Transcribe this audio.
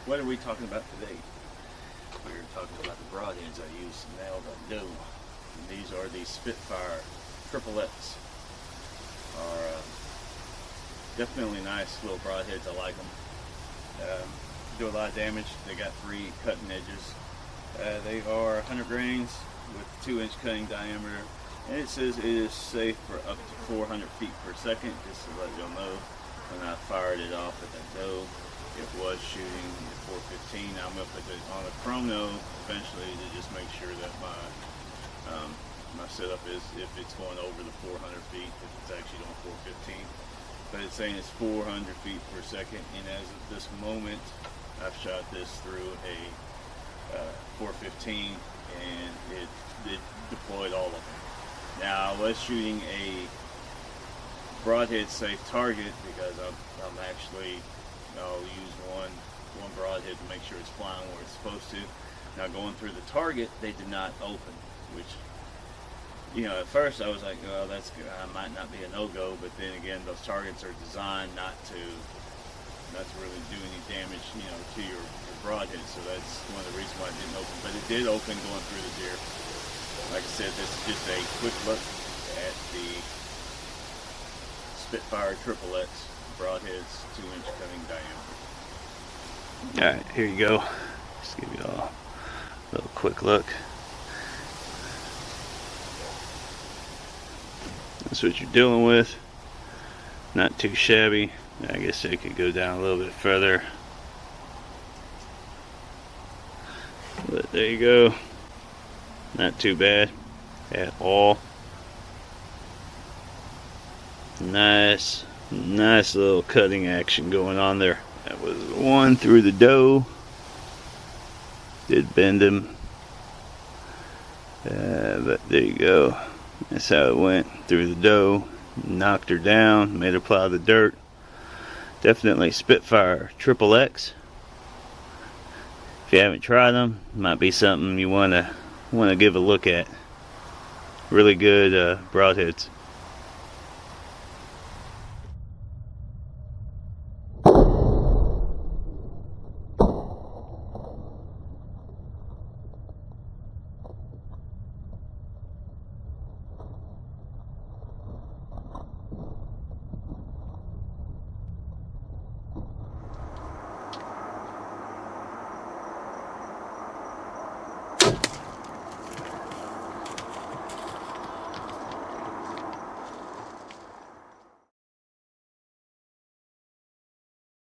What are we talking about today? We're talking about the broadheads I use to nail the dough. And these are the Spitfire XXX. Are definitely nice little broadheads. I like them. Do a lot of damage. They got 3 cutting edges. They are 100 grains with 2-inch cutting diameter, and it says it is safe for up to 400 feet per second. Just to let y'all know, when I fired it off at that doe, it was shooting at 415. I'm going to put it on a chrono eventually to just make sure that my setup is, if it's going over the 400 feet, if it's actually doing 415. But it's saying it's 400 feet per second, and as of this moment, I've shot this through a 415, and it deployed all of them. Now, I was shooting a broadhead safe target because I'm actually, I'll use one broadhead to make sure it's flying where it's supposed to. Now, going through the target, they did not open, which, you know, at first I was like, well, that's good. I might not be a no-go, but then again, those targets are designed not to really do any damage, you know, to your broadhead. So that's one of the reasons why it didn't open. But it did open going through the deer. Like I said, this is just a quick look at the Spitfire XXX broadheads, 2-inch cutting diameter. Alright, here you go. Just give you all a little quick look. That's what you're dealing with. Not too shabby. I guess it could go down a little bit further. But there you go. Not too bad at all. Nice little cutting action going on there. That was one through the doe. Did bend him. But there you go. That's how it went through the doe. Knocked her down, made her plow the dirt. Definitely Spitfire XXX. If you haven't tried them, might be something you wanna give a look at. Really good broadheads.